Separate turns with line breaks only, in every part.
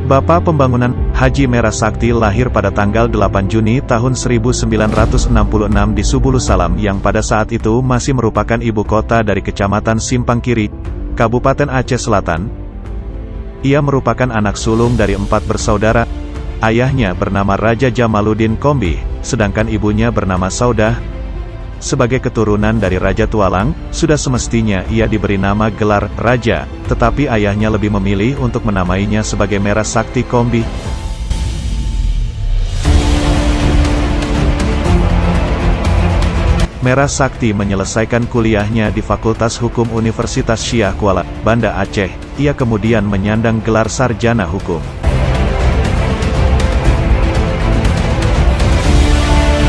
Bapak Pembangunan, Haji Merah Sakti lahir pada tanggal 8 Juni tahun 1966 di Subulu Salam yang pada saat itu masih merupakan ibu kota dari Kecamatan Simpang Kiri, Kabupaten Aceh Selatan. Ia merupakan anak sulung dari 4 bersaudara. Ayahnya bernama Raja Jamaluddin Kombi, sedangkan ibunya bernama Saudah. Sebagai keturunan dari Raja Tualang, sudah semestinya ia diberi nama gelar Raja, tetapi ayahnya lebih memilih untuk menamainya sebagai Merah Sakti Kombi. Merah Sakti menyelesaikan kuliahnya di Fakultas Hukum Universitas Syiah Kuala, Banda Aceh. Ia kemudian menyandang gelar Sarjana Hukum.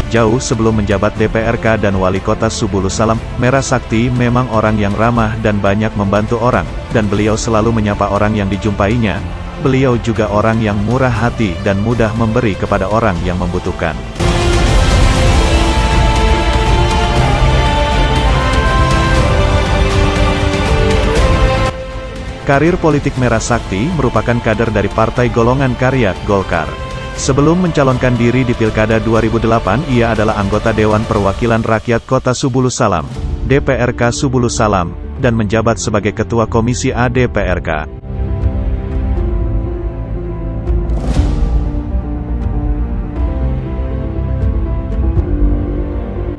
Jauh sebelum menjabat DPRK dan Wali Kota Subulu Salam, Merah Sakti memang orang yang ramah dan banyak membantu orang, dan beliau selalu menyapa orang yang dijumpainya. Beliau juga orang yang murah hati dan mudah memberi kepada orang yang membutuhkan. Karir politik Merah Sakti merupakan kader dari Partai Golongan Karya, Golkar. Sebelum mencalonkan diri di Pilkada 2008, ia adalah anggota Dewan Perwakilan Rakyat Kota Subulu Salam, DPRK Subulu Salam, dan menjabat sebagai Ketua Komisi A DPRK.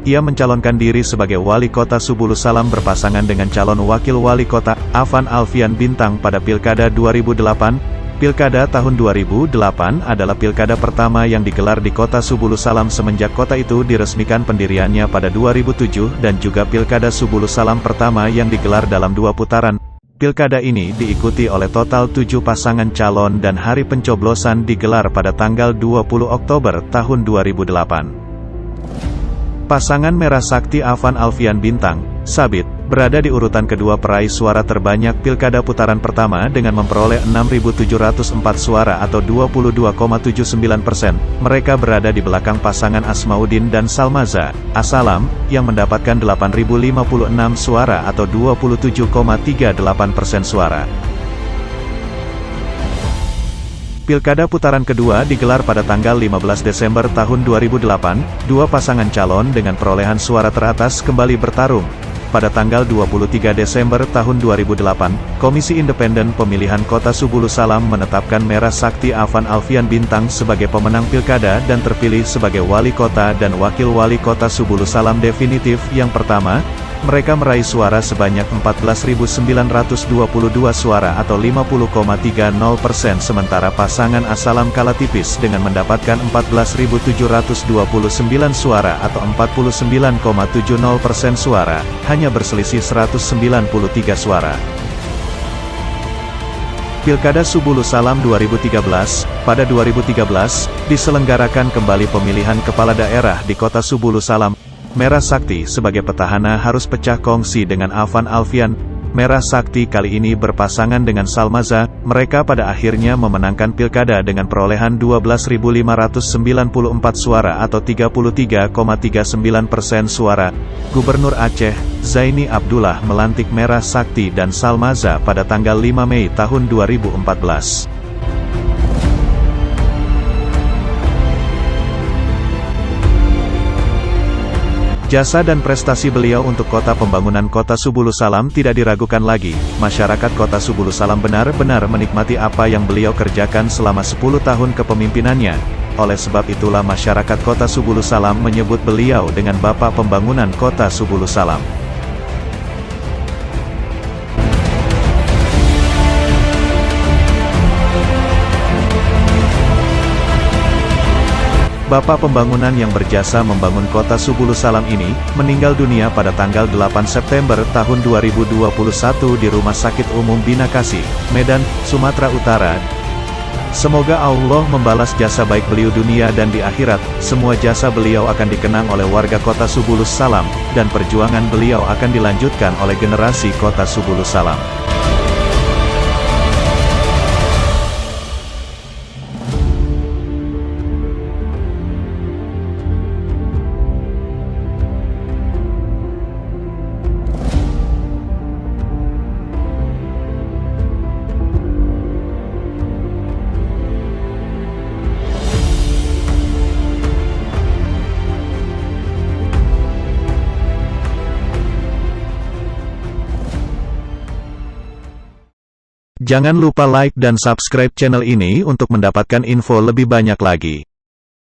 Ia mencalonkan diri sebagai Wali Kota Subulu Salam berpasangan dengan calon Wakil Wali Kota, Afan Alfian Bintang pada Pilkada 2008. Pilkada tahun 2008 adalah pilkada pertama yang digelar di Kota Subulu Salam semenjak kota itu diresmikan pendiriannya pada 2007 dan juga Pilkada Subulu Salam pertama yang digelar dalam 2 putaran. Pilkada ini diikuti oleh total 7 pasangan calon dan hari pencoblosan digelar pada tanggal 20 Oktober tahun 2008. Pasangan Merah Sakti Afan Alfian Bintang, Sabit, berada di urutan kedua peraih suara terbanyak Pilkada putaran pertama dengan memperoleh 6.704 suara atau 22,79%. Mereka berada di belakang pasangan Asmauddin dan Salmaza, Asalam, yang mendapatkan 8.056 suara atau 27,38% suara. Pilkada putaran kedua digelar pada tanggal 15 Desember tahun 2008, 2 pasangan calon dengan perolehan suara teratas kembali bertarung. Pada tanggal 23 Desember tahun 2008, Komisi Independen Pemilihan Kota Subulu Salam menetapkan Merah Sakti Afan Alfian Bintang sebagai pemenang pilkada dan terpilih sebagai Wali Kota dan Wakil Wali Kota Subulu Salam definitif yang pertama. Mereka meraih suara sebanyak 14.922 suara atau 50,30%, sementara pasangan Asalam kalah tipis dengan mendapatkan 14.729 suara atau 49,70% suara, hanya berselisih 193 suara. Pilkada Subulu Salam 2013, pada 2013, diselenggarakan kembali pemilihan kepala daerah di Kota Subulu Salam. Merah Sakti sebagai petahana harus pecah kongsi dengan Afan Alfian. Merah Sakti kali ini berpasangan dengan Salmaza. Mereka pada akhirnya memenangkan pilkada dengan perolehan 12.594 suara atau 33,39% suara. Gubernur Aceh, Zaini Abdullah melantik Merah Sakti dan Salmaza pada tanggal 5 Mei tahun 2014. Jasa dan prestasi beliau untuk kota pembangunan Kota Subulu Salam tidak diragukan lagi. Masyarakat Kota Subulu Salam benar-benar menikmati apa yang beliau kerjakan selama 10 tahun kepemimpinannya. Oleh sebab itulah masyarakat Kota Subulu Salam menyebut beliau dengan Bapak Pembangunan Kota Subulu Salam. Bapak Pembangunan yang berjasa membangun Kota Subulu Salam ini, meninggal dunia pada tanggal 8 September tahun 2021 di Rumah Sakit Umum Binakasi, Medan, Sumatera Utara. Semoga Allah membalas jasa baik beliau dunia dan di akhirat. Semua jasa beliau akan dikenang oleh warga Kota Subulu Salam, dan perjuangan beliau akan dilanjutkan oleh generasi Kota Subulu Salam. Jangan lupa like dan subscribe channel ini untuk mendapatkan info lebih banyak lagi.